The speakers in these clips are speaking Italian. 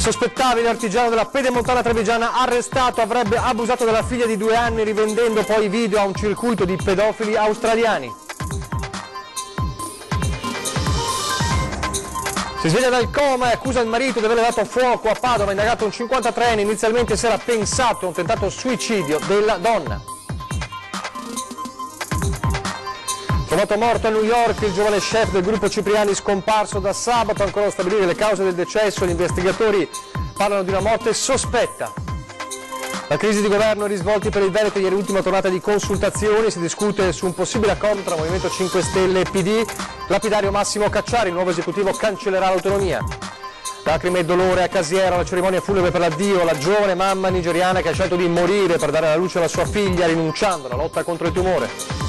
Insospettabile artigiano della Pedemontana trevigiana arrestato, avrebbe abusato della figlia di 2 anni rivendendo poi video a un circuito di pedofili australiani. Si sveglia dal coma e accusa il marito di aver dato fuoco a Padova, indagato un 53enne, inizialmente si era pensato a un tentato suicidio della donna. Trovato morto a New York il giovane chef del gruppo Cipriani scomparso da sabato, ancora da stabilire le cause del decesso, gli investigatori parlano di una morte sospetta. La crisi di governo e risvolti per il Veneto, ieri ultima tornata di consultazioni, si discute su un possibile accordo tra Movimento 5 Stelle e PD, lapidario Massimo Cacciari, il nuovo esecutivo cancellerà l'autonomia. Lacrime e dolore a Casiera, la cerimonia funebre per l'addio, la giovane mamma nigeriana che ha scelto di morire per dare alla luce alla sua figlia rinunciando alla lotta contro il tumore.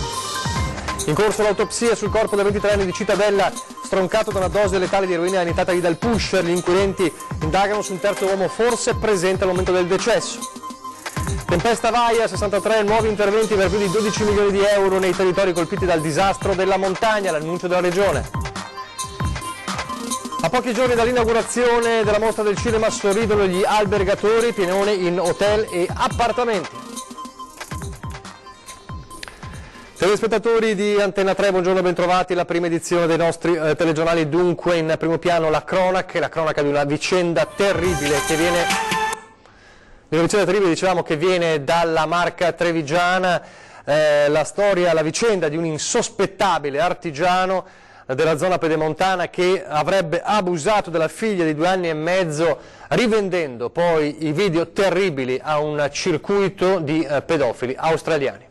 In corso l'autopsia sul corpo del 23enne di Cittadella, stroncato da una dose letale di eroina iniettatagli dal pusher. Gli inquirenti indagano su un terzo uomo forse presente al momento del decesso. Tempesta Vaia, 63, nuovi interventi per più di 12 milioni di euro nei territori colpiti dal disastro della montagna, l'annuncio della Regione. A pochi giorni dall'inaugurazione della mostra del cinema sorridono gli albergatori, pienone in hotel e appartamenti. Telespettatori di Antenna 3, buongiorno e bentrovati. La prima edizione dei nostri telegiornali, dunque in primo piano la cronaca di una vicenda terribile che viene dalla Marca trevigiana, la vicenda di un insospettabile artigiano della zona pedemontana che avrebbe abusato della figlia di 2 anni e mezzo, rivendendo poi i video terribili a un circuito di pedofili australiani.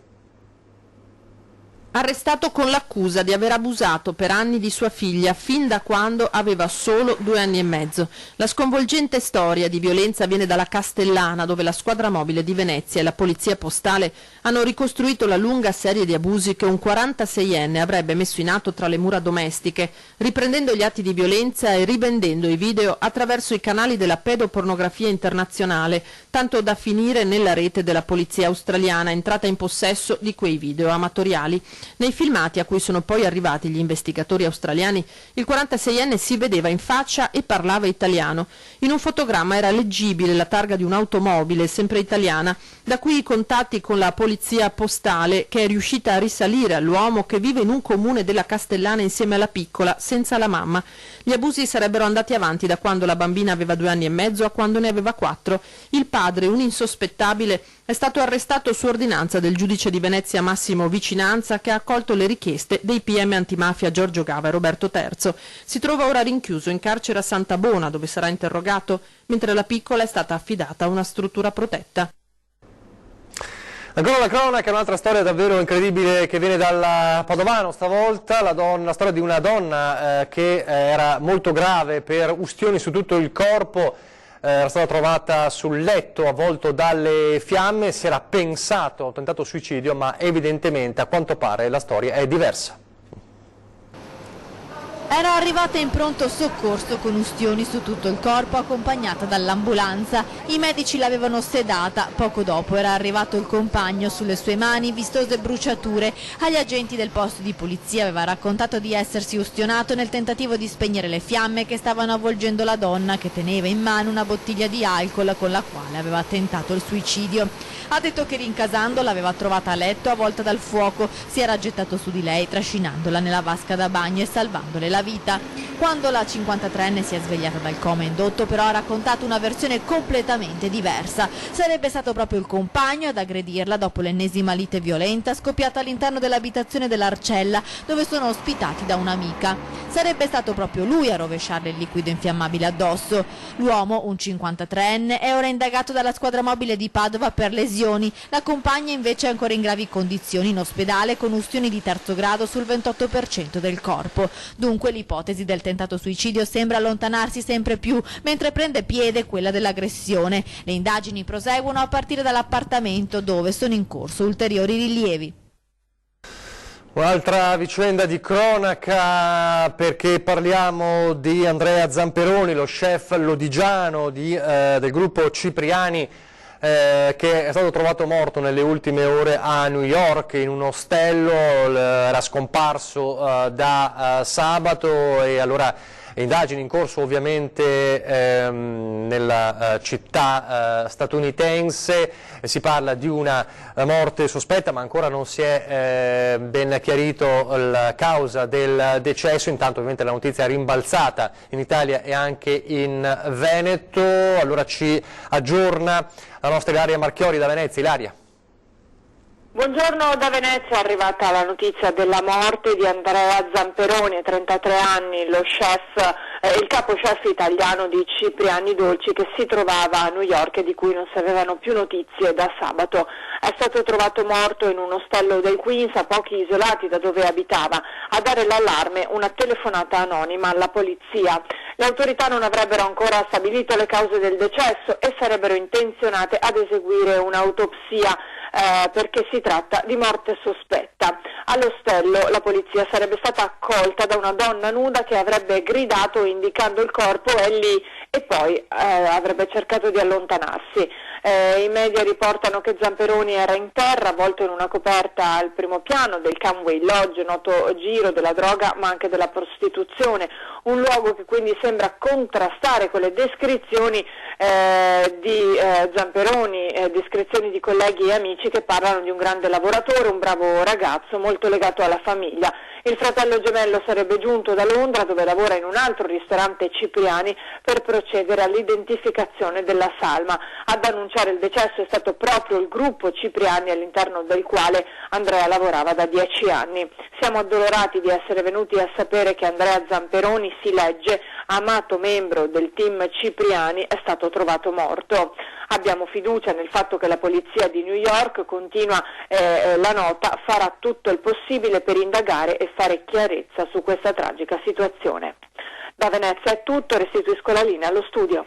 Arrestato con l'accusa di aver abusato per anni di sua figlia fin da quando aveva solo 2 anni e mezzo. La sconvolgente storia di violenza viene dalla Castellana, dove la squadra mobile di Venezia e la polizia postale hanno ricostruito la lunga serie di abusi che un 46enne avrebbe messo in atto tra le mura domestiche, riprendendo gli atti di violenza e rivendendo i video attraverso i canali della pedopornografia internazionale, tanto da finire nella rete della polizia australiana, entrata in possesso di quei video amatoriali. Nei filmati a cui sono poi arrivati gli investigatori australiani, il 46enne si vedeva in faccia e parlava italiano. In un fotogramma era leggibile la targa di un'automobile, sempre italiana, da cui i contatti con la polizia postale, che è riuscita a risalire all'uomo che vive in un comune della Castellana insieme alla piccola, senza la mamma. Gli abusi sarebbero andati avanti da quando la bambina aveva 2 anni e mezzo a quando ne aveva 4. Il padre, un insospettabile, è stato arrestato su ordinanza del giudice di Venezia Massimo Vicinanza, che ha accolto le richieste dei PM antimafia Giorgio Gava e Roberto Terzo. Si trova ora rinchiuso in carcere a Santa Bona, dove sarà interrogato, mentre la piccola è stata affidata a una struttura protetta. Ancora la cronaca, un'altra storia davvero incredibile che viene dal Padovano, stavolta la storia di una donna che era molto grave per ustioni su tutto il corpo. Era stata trovata sul letto avvolto dalle fiamme, si era pensato a un tentato suicidio, ma evidentemente a quanto pare la storia è diversa. Era arrivata in pronto soccorso con ustioni su tutto il corpo, accompagnata dall'ambulanza. I medici l'avevano sedata. Poco dopo era arrivato il compagno, sulle sue mani vistose bruciature. Agli agenti del posto di polizia aveva raccontato di essersi ustionato nel tentativo di spegnere le fiamme che stavano avvolgendo la donna, che teneva in mano una bottiglia di alcol con la quale aveva tentato il suicidio. Ha detto che rincasando l'aveva trovata a letto avvolta dal fuoco, si era gettato su di lei trascinandola nella vasca da bagno e salvandole la vita. Quando la 53enne si è svegliata dal coma indotto, però ha raccontato una versione completamente diversa. Sarebbe stato proprio il compagno ad aggredirla dopo l'ennesima lite violenta scoppiata all'interno dell'abitazione dell'Arcella, dove sono ospitati da un'amica. Sarebbe stato proprio lui a rovesciarle il liquido infiammabile addosso. L'uomo, un 53enne, è ora indagato dalla squadra mobile di Padova per lesioni. La compagna invece è ancora in gravi condizioni in ospedale con ustioni di 3° grado sul 28% del corpo. Dunque l'ipotesi del tentato suicidio sembra allontanarsi sempre più, mentre prende piede quella dell'aggressione. Le indagini proseguono a partire dall'appartamento, dove sono in corso ulteriori rilievi. Un'altra vicenda di cronaca, perché parliamo di Andrea Zamperoni, lo chef lodigiano del gruppo Cipriani, che è stato trovato morto nelle ultime ore a New York in un ostello. Era scomparso da sabato e allora indagini in corso ovviamente nella città statunitense. Si parla di una morte sospetta, ma ancora non si è ben chiarito la causa del decesso. Intanto ovviamente la notizia è rimbalzata in Italia e anche in Veneto. Allora ci aggiorna la nostra Ilaria Marchiori da Venezia. Ilaria. Buongiorno da Venezia, è arrivata la notizia della morte di Andrea Zamperoni, 33 anni, il capo chef italiano di Cipriani Dolci, che si trovava a New York e di cui non si avevano più notizie da sabato. È stato trovato morto in un ostello del Queens, a pochi isolati da dove abitava. A dare l'allarme una telefonata anonima alla polizia. Le autorità non avrebbero ancora stabilito le cause del decesso e sarebbero intenzionate ad eseguire un'autopsia perché si tratta di morte sospetta. All'ostello la polizia sarebbe stata accolta da una donna nuda che avrebbe gridato indicando il corpo e poi avrebbe cercato di allontanarsi. I media riportano che Zamperoni era in terra, avvolto in una coperta al primo piano del Camway Lodge, noto giro della droga ma anche della prostituzione, un luogo che quindi sembra contrastare con le descrizioni di Zamperoni, descrizioni di colleghi e amici che parlano di un grande lavoratore, un bravo ragazzo molto legato alla famiglia. Il fratello gemello sarebbe giunto da Londra, dove lavora in un altro ristorante Cipriani, per procedere all'identificazione della salma. Ad annunciare il decesso è stato proprio il gruppo Cipriani, all'interno del quale Andrea lavorava da 10 anni. Siamo addolorati di essere venuti a sapere che Andrea Zamperoni, si legge, amato membro del team Cipriani, è stato trovato morto. Abbiamo fiducia nel fatto che la polizia di New York, continua la nota, farà tutto il possibile per indagare e fare chiarezza su questa tragica situazione. Da Venezia è tutto, restituisco la linea allo studio.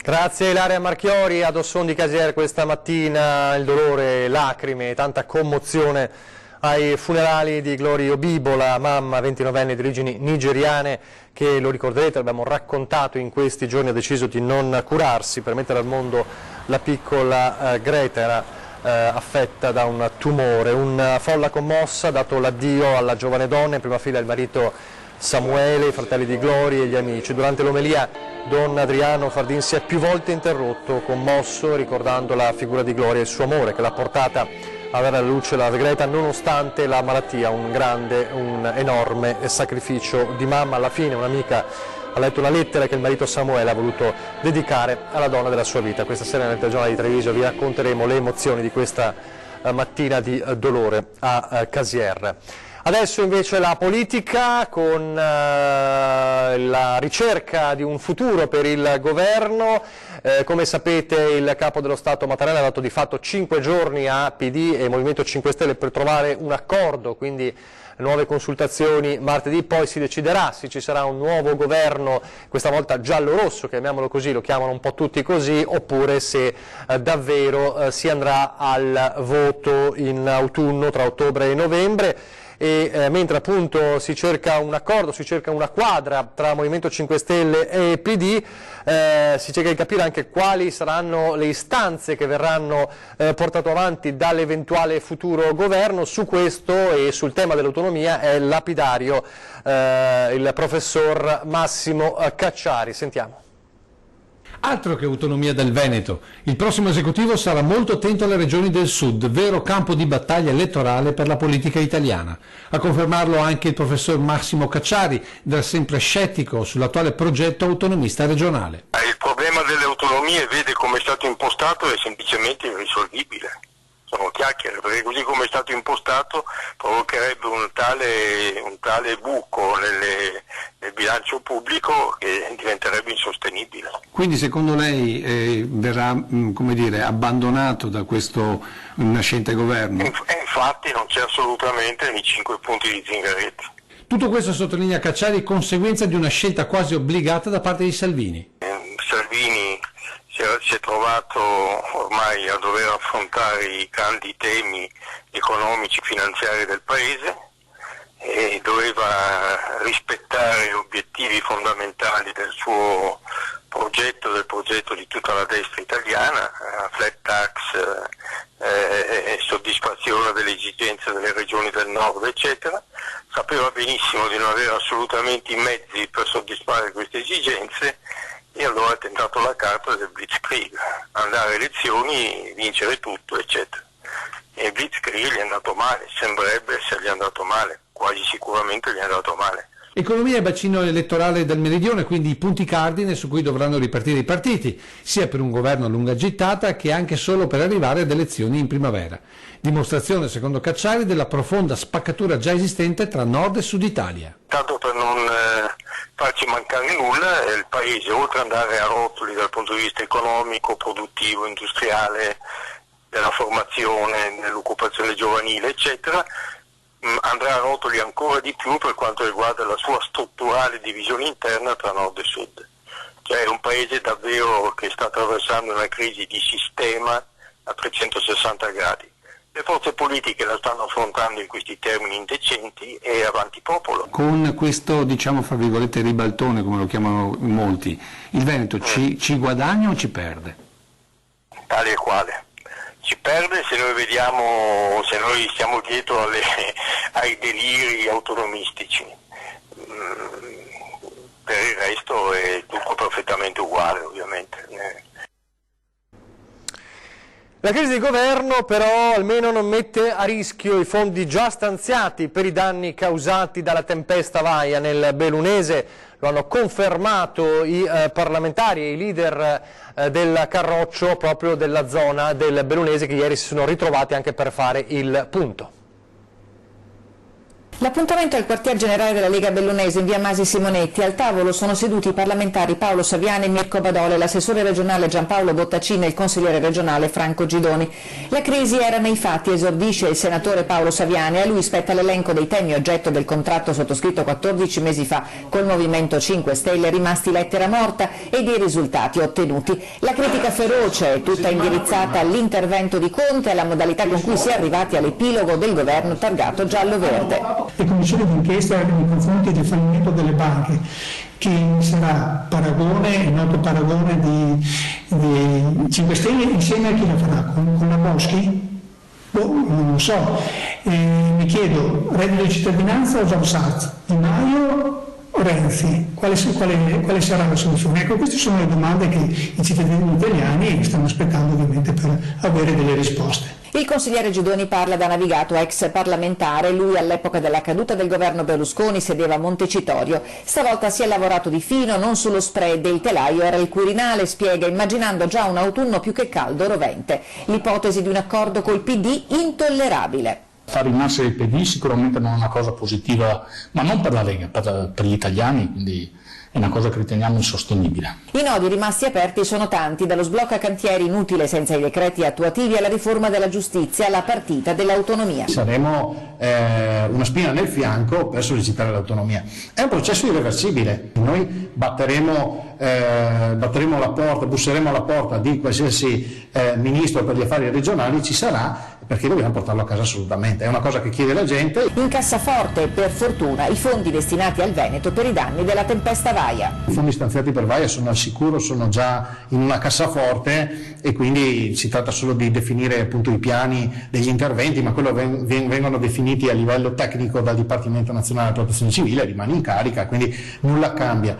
Grazie Ilaria Marchiori. Ad Osson di Casier questa mattina il dolore, lacrime, tanta commozione ai funerali di Glory Obibola, mamma 29enne di origini nigeriane, che, lo ricorderete, abbiamo raccontato in questi giorni, ha deciso di non curarsi per mettere al mondo la piccola Greta. Era affetta da un tumore. Una folla commossa ha dato l'addio alla giovane donna, in prima fila il marito Samuele, i fratelli di Glory e gli amici. Durante l'omelia Don Adriano Fardin si è più volte interrotto, commosso, ricordando la figura di Glory e il suo amore che l'ha portata a dare alla luce la Greta nonostante la malattia, un enorme sacrificio di mamma. Alla fine un'amica ha letto una lettera che il marito Samuele ha voluto dedicare alla donna della sua vita. Questa sera nel telegiornale di Treviso vi racconteremo le emozioni di questa mattina di dolore a Casier. Adesso invece la politica, con la ricerca di un futuro per il governo. Come sapete il Capo dello Stato Mattarella ha dato di fatto 5 giorni a PD e Movimento 5 Stelle per trovare un accordo, quindi nuove consultazioni martedì, poi si deciderà se ci sarà un nuovo governo, questa volta giallo-rosso, chiamiamolo così, lo chiamano un po' tutti così, oppure se davvero si andrà al voto in autunno tra ottobre e novembre. E mentre appunto si cerca un accordo, si cerca una quadra tra Movimento 5 Stelle e PD, si cerca di capire anche quali saranno le istanze che verranno portate avanti dall'eventuale futuro governo. Su questo e sul tema dell'autonomia è lapidario il professor Massimo Cacciari. Sentiamo. Altro che autonomia del Veneto. Il prossimo esecutivo sarà molto attento alle regioni del sud, vero campo di battaglia elettorale per la politica italiana. A confermarlo anche il professor Massimo Cacciari, da sempre scettico sull'attuale progetto autonomista regionale. Il problema delle autonomie, vede come è stato impostato, è semplicemente irrisolvibile. Sono chiacchiere, perché così come è stato impostato provocherebbe un tale buco nel bilancio pubblico che diventerebbe insostenibile. Quindi secondo lei verrà abbandonato da questo nascente governo? Infatti non c'è assolutamente nei 5 punti di Zingaretti. Tutto questo, sottolinea Cacciari, conseguenza di una scelta quasi obbligata da parte di Salvini. Salvini si è trovato ormai a dover affrontare i grandi temi economici, finanziari del Paese e doveva rispettare obiettivi fondamentali del suo progetto, del progetto di tutta la destra italiana, flat tax, soddisfazione delle esigenze delle regioni del nord, eccetera. sapeva benissimo di non avere assolutamente i mezzi per soddisfare queste esigenze e allora ha tentato la carta del Blitzkrieg, andare a elezioni, vincere tutto, eccetera. E il Blitzkrieg gli è andato male, sembrerebbe essergli andato male, quasi sicuramente gli è andato male. Economia e bacino elettorale del Meridione, quindi i punti cardine su cui dovranno ripartire i partiti, sia per un governo a lunga gittata che anche solo per arrivare ad elezioni in primavera. Dimostrazione, secondo Cacciari, della profonda spaccatura già esistente tra Nord e Sud Italia. Tanto per non farci mancare nulla, il Paese, oltre ad andare a rotoli dal punto di vista economico, produttivo, industriale, della formazione, dell'occupazione giovanile, eccetera, andrà a rotoli ancora di più per quanto riguarda la sua strutturale divisione interna tra Nord e Sud. Cioè è un Paese davvero che sta attraversando una crisi di sistema a 360 gradi. Le forze politiche la stanno affrontando in questi termini indecenti e avanti popolo. Con questo, diciamo, fra virgolette, ribaltone, come lo chiamano molti, il Veneto ci guadagna o ci perde? Tale e quale. Ci perde se noi vediamo, se noi stiamo dietro ai deliri autonomistici. Per il resto è tutto perfettamente uguale, ovviamente. La crisi di governo però almeno non mette a rischio i fondi già stanziati per i danni causati dalla tempesta Vaia nel Bellunese. Lo hanno confermato i parlamentari e i leader del Carroccio proprio della zona del Bellunese, che ieri si sono ritrovati anche per fare il punto. L'appuntamento è al quartier generale della Lega Bellunese in via Masi Simonetti. Al tavolo sono seduti i parlamentari Paolo Saviani e Mirko Badole, l'assessore regionale Giampaolo Bottacina e il consigliere regionale Franco Gidoni. La crisi era nei fatti, esordisce il senatore Paolo Saviani. A lui spetta l'elenco dei temi oggetto del contratto sottoscritto 14 mesi fa col Movimento 5 Stelle, rimasti lettera morta, e dei risultati ottenuti. La critica feroce è tutta indirizzata all'intervento di Conte e alla modalità con cui si è arrivati all'epilogo del governo targato giallo-verde. Le commissioni d'inchiesta nei confronti del fallimento delle banche, che sarà paragone, il noto paragone di 5 Stelle insieme a chi la farà? Con la Boschi? Non lo so. Mi chiedo, reddito di cittadinanza o Jobs Act? Di Maio o Renzi? Quale sarà la soluzione? Ecco, queste sono le domande che i cittadini italiani stanno aspettando ovviamente per avere delle risposte. Il consigliere Gidoni parla da navigato ex parlamentare. Lui all'epoca della caduta del governo Berlusconi sedeva a Montecitorio. Stavolta si è lavorato di fino, non sullo spread, e il telaio era il Quirinale, spiega, immaginando già un autunno più che caldo rovente. L'ipotesi di un accordo col PD intollerabile. Far rinascere il PD sicuramente non è una cosa positiva, ma non per la Lega, per gli italiani, quindi è una cosa che riteniamo insostenibile. I nodi rimasti aperti sono tanti, dallo sblocca cantieri inutile senza i decreti attuativi alla riforma della giustizia, alla partita dell'autonomia. Saremo una spina nel fianco per sollecitare l'autonomia. È un processo irreversibile. Noi batteremo la porta, busseremo alla porta di qualsiasi ministro per gli affari regionali, ci sarà, perché dobbiamo portarlo a casa assolutamente. È una cosa che chiede la gente. In cassaforte, per fortuna, i fondi destinati al Veneto per i danni della tempesta Vaia. I fondi stanziati per Vaia sono al sicuro, sono già in una cassaforte, e quindi si tratta solo di definire appunto i piani degli interventi, ma quello vengono definiti a livello tecnico dal Dipartimento Nazionale della Protezione Civile, rimane in carica, quindi nulla cambia.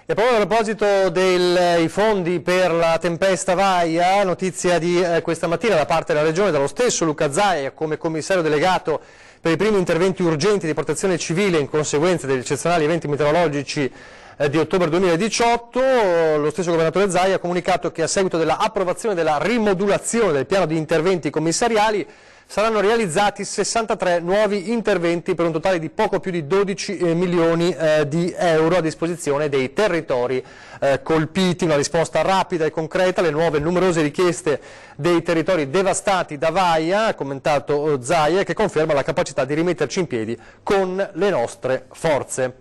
E proprio a proposito dei fondi per la tempesta Vaia, notizia di questa mattina da parte della Regione, dallo stesso Luca Zaia come commissario delegato per i primi interventi urgenti di protezione civile in conseguenza degli eccezionali eventi meteorologici di ottobre 2018, lo stesso governatore Zaia ha comunicato che a seguito dell'approvazione della rimodulazione del piano di interventi commissariali saranno realizzati 63 nuovi interventi per un totale di poco più di 12 milioni di euro a disposizione dei territori colpiti. Una risposta rapida e concreta alle nuove numerose richieste dei territori devastati da Vaia, ha commentato Zaia, che conferma la capacità di rimetterci in piedi con le nostre forze.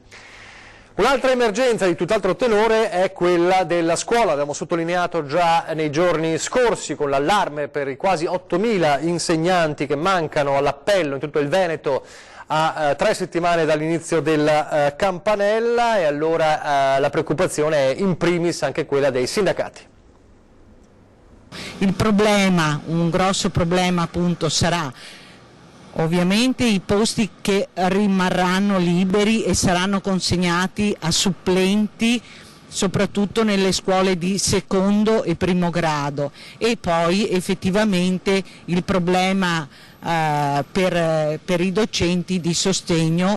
Un'altra emergenza di tutt'altro tenore è quella della scuola. Abbiamo sottolineato già nei giorni scorsi con l'allarme per i quasi 8.000 insegnanti che mancano all'appello in tutto il Veneto a 3 settimane dall'inizio della campanella, e allora la preoccupazione è in primis anche quella dei sindacati. Il problema, un grosso problema appunto, sarà Ovviamente i posti che rimarranno liberi e saranno consegnati a supplenti, soprattutto nelle scuole di secondo e primo grado, e poi effettivamente il problema per i docenti di sostegno.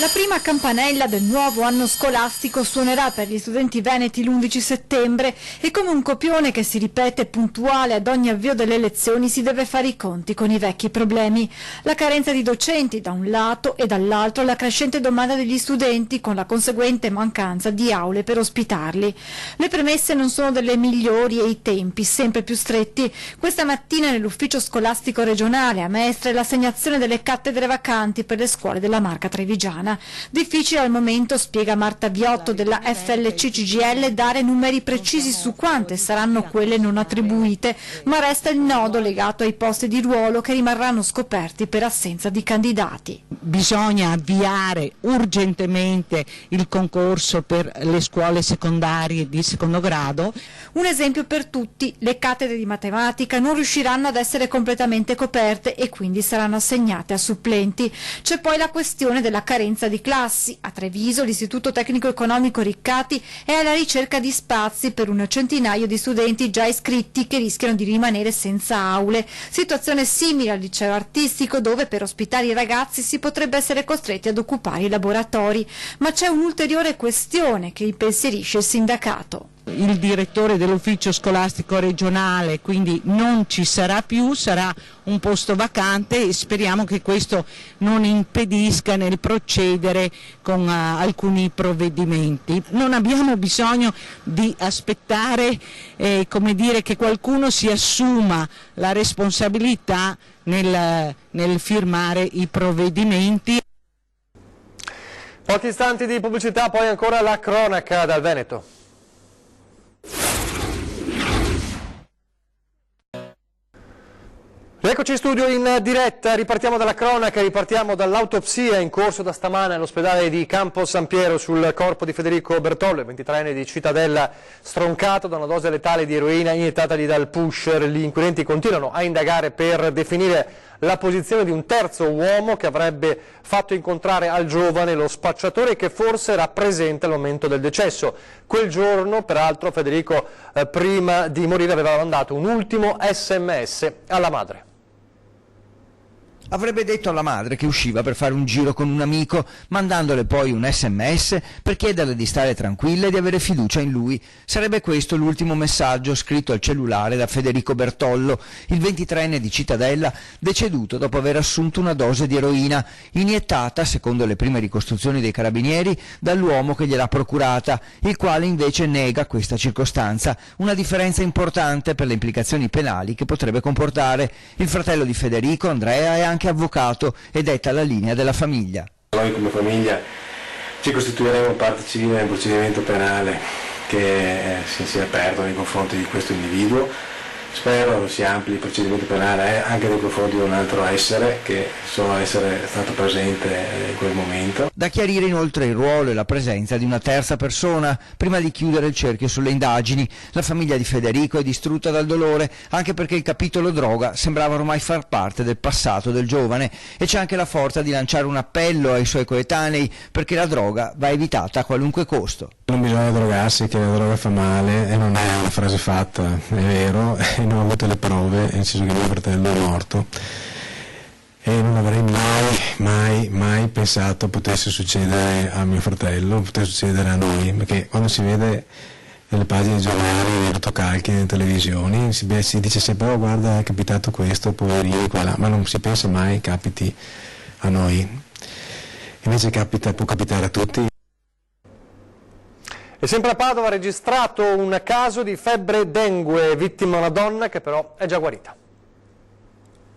La prima campanella del nuovo anno scolastico suonerà per gli studenti veneti l'11 settembre e come un copione che si ripete puntuale ad ogni avvio delle lezioni si deve fare i conti con i vecchi problemi. La carenza di docenti da un lato e dall'altro la crescente domanda degli studenti con la conseguente mancanza di aule per ospitarli. Le premesse non sono delle migliori e i tempi sempre più stretti. Questa mattina nell'ufficio scolastico regionale a Mestre l'assegnazione delle cattedre vacanti per le scuole della Marca Trevigiana. Difficile al momento, spiega Marta Viotto della FLC CGIL, dare numeri precisi su quante saranno quelle non attribuite, ma resta il nodo legato ai posti di ruolo che rimarranno scoperti per assenza di candidati. Bisogna avviare urgentemente il concorso per le scuole secondarie di secondo grado. Un esempio per tutti: le cattedre di matematica non riusciranno ad essere completamente coperte e quindi saranno assegnate a supplenti. C'è poi la questione della carenza di classi. A Treviso l'Istituto Tecnico Economico Riccati è alla ricerca di spazi per un centinaio di studenti già iscritti che rischiano di rimanere senza aule. Situazione simile al liceo artistico, dove per ospitare i ragazzi si potrebbe essere costretti ad occupare i laboratori. Ma c'è un'ulteriore questione che impensierisce il sindacato. Il direttore dell'ufficio scolastico regionale quindi non ci sarà più, sarà un posto vacante e speriamo che questo non impedisca nel procedere con alcuni provvedimenti. Non abbiamo bisogno di aspettare che qualcuno si assuma la responsabilità nel firmare i provvedimenti. Pochi istanti di pubblicità, poi ancora la cronaca dal Veneto. Eccoci in studio in diretta, ripartiamo dalla cronaca, ripartiamo dall'autopsia in corso da stamane all'ospedale di Campo San Piero sul corpo di Federico Bertollo, il 23enne di Cittadella, stroncato da una dose letale di eroina iniettatagli dal pusher. Gli inquirenti continuano a indagare per definire la posizione di un terzo uomo che avrebbe fatto incontrare al giovane lo spacciatore, che forse era presente al momento del decesso. Quel giorno, peraltro, Federico prima di morire aveva mandato un ultimo SMS alla madre. Avrebbe detto alla madre che usciva per fare un giro con un amico, mandandole poi un SMS per chiederle di stare tranquilla e di avere fiducia in lui. Sarebbe questo l'ultimo messaggio scritto al cellulare da Federico Bertollo, il 23enne di Cittadella, deceduto dopo aver assunto una dose di eroina, iniettata, secondo le prime ricostruzioni dei carabinieri, dall'uomo che gliel'ha procurata, il quale invece nega questa circostanza, una differenza importante per le implicazioni penali che potrebbe comportare. Il fratello di Federico, Andrea, è anche avvocato e detta la linea della famiglia. Noi come famiglia ci costituiremo parte civile nel procedimento penale che si è aperto nei confronti di questo individuo. Spero si ampli il procedimento penale anche nei confronti di un altro essere che so essere stato presente in quel momento. Da chiarire inoltre il ruolo e la presenza di una terza persona prima di chiudere il cerchio sulle indagini. La famiglia di Federico è distrutta dal dolore anche perché il capitolo droga sembrava ormai far parte del passato del giovane, e c'è anche la forza di lanciare un appello ai suoi coetanei perché la droga va evitata a qualunque costo. Non bisogna drogarsi, che la droga fa male, e non è una frase fatta, è vero, e non ho avuto le prove, nel senso che mio fratello è morto e non avrei mai pensato potesse succedere a mio fratello, potesse succedere a noi, perché quando si vede nelle pagine dei giornali, nei rotocalchi, nelle televisioni, si dice sempre oh guarda è capitato questo, poverini qua là, ma non si pensa mai capiti a noi, invece può capitare a tutti. E sempre a Padova ha registrato un caso di febbre dengue, vittima una donna che però è già guarita.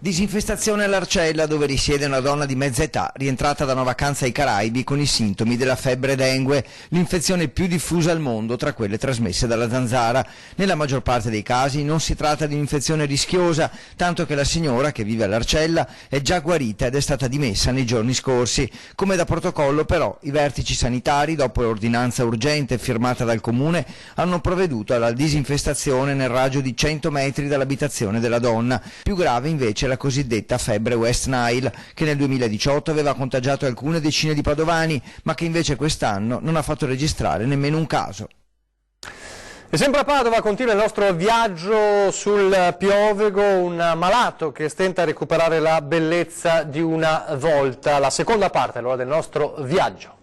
Disinfestazione all'Arcella, dove risiede una donna di mezza età rientrata da una vacanza ai Caraibi con i sintomi della febbre dengue, l'infezione più diffusa al mondo tra quelle trasmesse dalla zanzara. Nella maggior parte dei casi non si tratta di un'infezione rischiosa, tanto che la signora, che vive all'Arcella, è già guarita ed è stata dimessa nei giorni scorsi. Come da protocollo però, i vertici sanitari, dopo l'ordinanza urgente firmata dal Comune, hanno provveduto alla disinfestazione nel raggio di 100 metri dall'abitazione della donna. Più grave invece la cosiddetta febbre West Nile, che nel 2018 aveva contagiato alcune decine di padovani, ma che invece quest'anno non ha fatto registrare nemmeno un caso. E sempre a Padova continua il nostro viaggio sul Piovego, un malato che stenta a recuperare la bellezza di una volta. La seconda parte allora del nostro viaggio.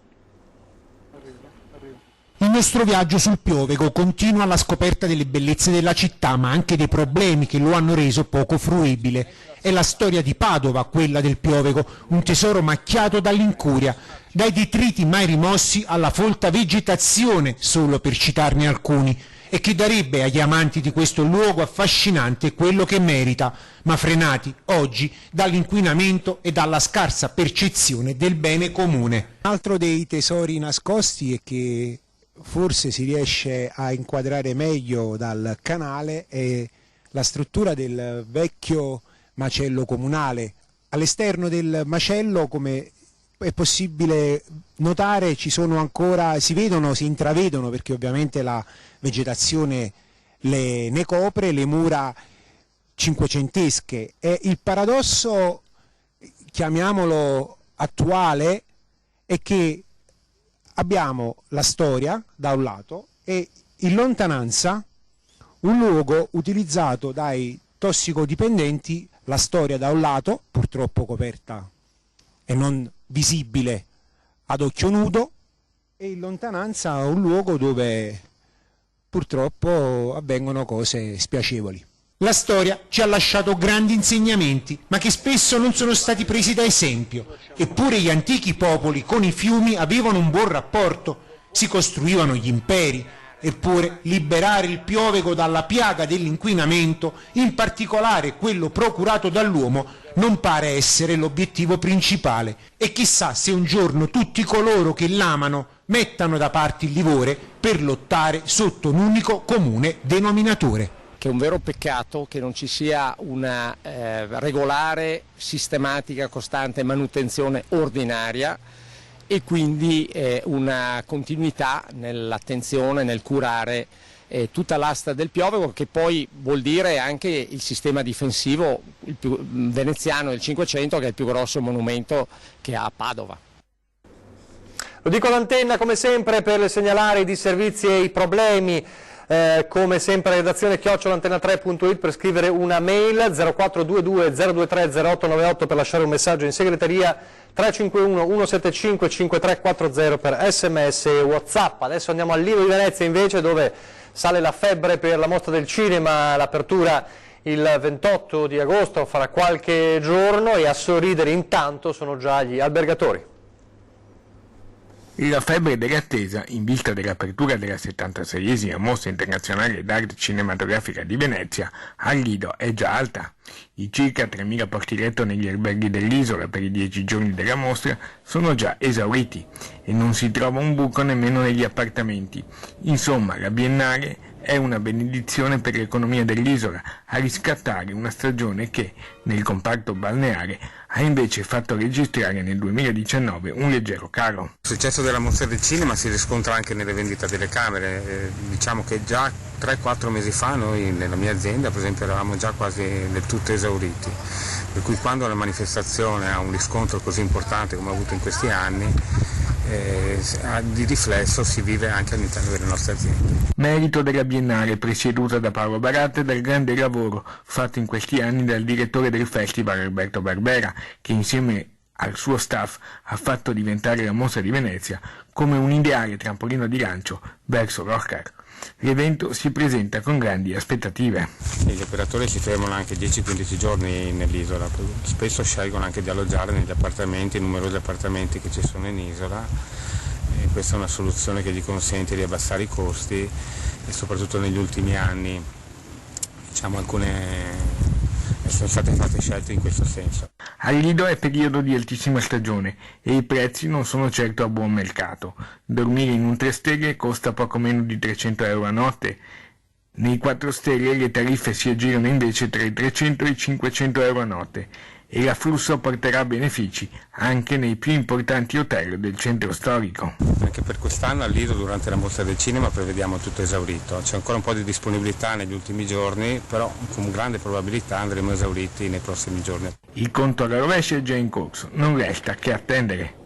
Il nostro viaggio sul Piovego continua alla scoperta delle bellezze della città, ma anche dei problemi che lo hanno reso poco fruibile. È la storia di Padova, quella del Piovego, un tesoro macchiato dall'incuria, dai detriti mai rimossi alla folta vegetazione, solo per citarne alcuni, e che darebbe agli amanti di questo luogo affascinante quello che merita, ma frenati oggi dall'inquinamento e dalla scarsa percezione del bene comune. Un altro dei tesori nascosti e che forse si riesce a inquadrare meglio dal canale è la struttura del vecchio macello comunale. All'esterno del macello, come è possibile notare, si intravedono, perché ovviamente la vegetazione ne copre, le mura cinquecentesche. E il paradosso, chiamiamolo attuale, è che abbiamo la storia da un lato e in lontananza un luogo utilizzato dai tossicodipendenti, la storia da un lato, purtroppo coperta e non visibile ad occhio nudo, e in lontananza un luogo dove purtroppo avvengono cose spiacevoli. La storia ci ha lasciato grandi insegnamenti, ma che spesso non sono stati presi da esempio. Eppure gli antichi popoli con i fiumi avevano un buon rapporto, si costruivano gli imperi. Eppure liberare il Piovego dalla piaga dell'inquinamento, in particolare quello procurato dall'uomo, non pare essere l'obiettivo principale. E chissà se un giorno tutti coloro che l'amano mettano da parte il livore per lottare sotto un unico comune denominatore. Che è un vero peccato che non ci sia una regolare, sistematica, costante manutenzione ordinaria e quindi una continuità nell'attenzione, nel curare tutta l'asta del Piovego, che poi vuol dire anche il sistema difensivo veneziano del Cinquecento, che è il più grosso monumento che ha a Padova. Lo dico all'antenna come sempre per segnalare i disservizi e i problemi. Come sempre redazione @antena3.it per scrivere una mail, 0422 023 0898 per lasciare un messaggio in segreteria, 351 175 5340 per sms e whatsapp. Adesso andiamo al Lido di Venezia invece, dove sale la febbre per la mostra del cinema, l'apertura il 28 di agosto, farà qualche giorno, e a sorridere intanto sono già gli albergatori. La febbre dell'attesa in vista dell'apertura della 76esima Mostra Internazionale d'Arte Cinematografica di Venezia al Lido è già alta. I circa 3.000 posti letto negli alberghi dell'isola per i 10 giorni della mostra sono già esauriti e non si trova un buco nemmeno negli appartamenti. Insomma, la Biennale è una benedizione per l'economia dell'isola, a riscattare una stagione che, nel comparto balneare, ha invece fatto registrare nel 2019 un leggero calo. Il successo della mostra del cinema si riscontra anche nelle vendite delle camere. Diciamo che già 3-4 mesi fa noi nella mia azienda, per esempio, eravamo già quasi del tutto esauriti. Per cui quando la manifestazione ha un riscontro così importante come ha avuto in questi anni, di riflesso si vive anche all'interno delle nostre aziende. Merito della Biennale presieduta da Paolo Baratta e del grande lavoro fatto in questi anni dal direttore del festival Alberto Barbera, che insieme al suo staff ha fatto diventare la Mostra di Venezia come un ideale trampolino di lancio verso l'Oscar. L'evento si presenta con grandi aspettative. Gli operatori si fermano anche 10-15 giorni nell'isola, spesso scelgono anche di alloggiare negli appartamenti, numerosi appartamenti che ci sono in isola, e questa è una soluzione che gli consente di abbassare i costi, e soprattutto negli ultimi anni sono state fatte scelte in questo senso. Al Lido è periodo di altissima stagione e i prezzi non sono certo a buon mercato. Dormire in un 3 stelle costa poco meno di 300 euro a notte. Nei 4 stelle le tariffe si aggirano invece tra i 300 e i 500 euro a notte, e l'afflusso porterà benefici anche nei più importanti hotel del centro storico. Anche per quest'anno al Lido durante la mostra del cinema prevediamo tutto esaurito, c'è ancora un po' di disponibilità negli ultimi giorni, però con grande probabilità andremo esauriti nei prossimi giorni. Il conto alla rovescia è già in corso, non resta che attendere.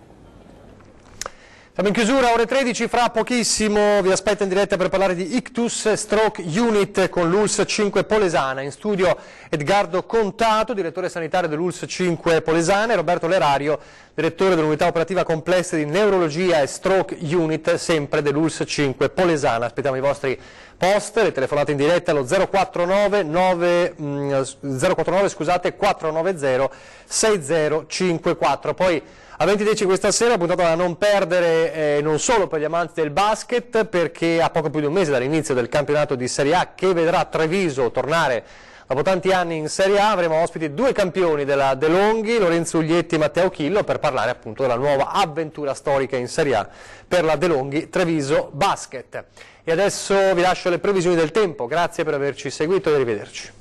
Siamo in chiusura, ore 13, fra pochissimo vi aspetto in diretta per parlare di Ictus Stroke Unit con l'ULSS 5 Polesana. In studio Edgardo Contato, direttore sanitario dell'ULSS 5 Polesana, e Roberto Lerario, direttore dell'unità operativa complessa di neurologia e Stroke Unit, sempre dell'ULSS 5 Polesana. Aspettiamo i vostri post, le telefonate in diretta allo 049 490 6054. Poi a 20:10 questa sera, puntata da non perdere non solo per gli amanti del basket, perché a poco più di un mese dall'inizio del campionato di Serie A, che vedrà Treviso tornare dopo tanti anni in Serie A, avremo ospiti due campioni della De Longhi, Lorenzo Uglietti e Matteo Chillo, per parlare appunto della nuova avventura storica in Serie A per la De Longhi Treviso Basket. E adesso vi lascio le previsioni del tempo, grazie per averci seguito e arrivederci.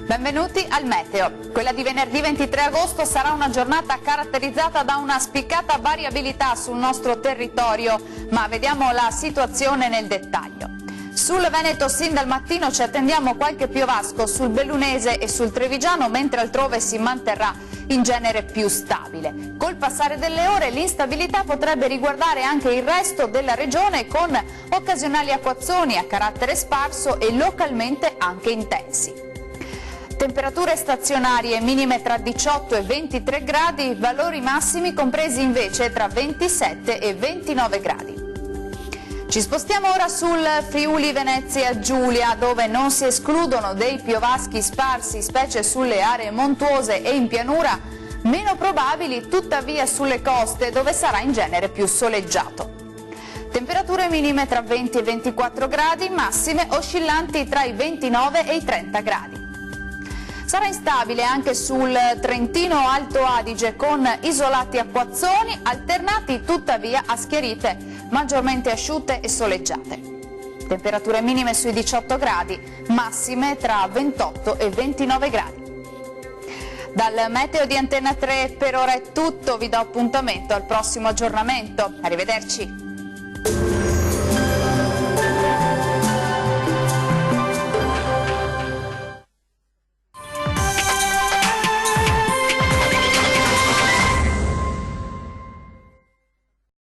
Benvenuti al Meteo. Quella di venerdì 23 agosto sarà una giornata caratterizzata da una spiccata variabilità sul nostro territorio, ma vediamo la situazione nel dettaglio. Sul Veneto sin dal mattino ci attendiamo qualche piovasco sul Bellunese e sul Trevigiano, mentre altrove si manterrà in genere più stabile. Col passare delle ore l'instabilità potrebbe riguardare anche il resto della regione, con occasionali acquazzoni a carattere sparso e localmente anche intensi. Temperature stazionarie minime tra 18 e 23 gradi, valori massimi compresi invece tra 27 e 29 gradi. Ci spostiamo ora sul Friuli Venezia Giulia, dove non si escludono dei piovaschi sparsi, specie sulle aree montuose e in pianura, meno probabili tuttavia sulle coste, dove sarà in genere più soleggiato. Temperature minime tra 20 e 24 gradi, massime oscillanti tra i 29 e i 30 gradi. Sarà instabile anche sul Trentino Alto Adige, con isolati acquazzoni alternati tuttavia a schiarite maggiormente asciutte e soleggiate. Temperature minime sui 18 gradi, massime tra 28 e 29 gradi. Dal meteo di Antena 3 per ora è tutto, vi do appuntamento al prossimo aggiornamento. Arrivederci.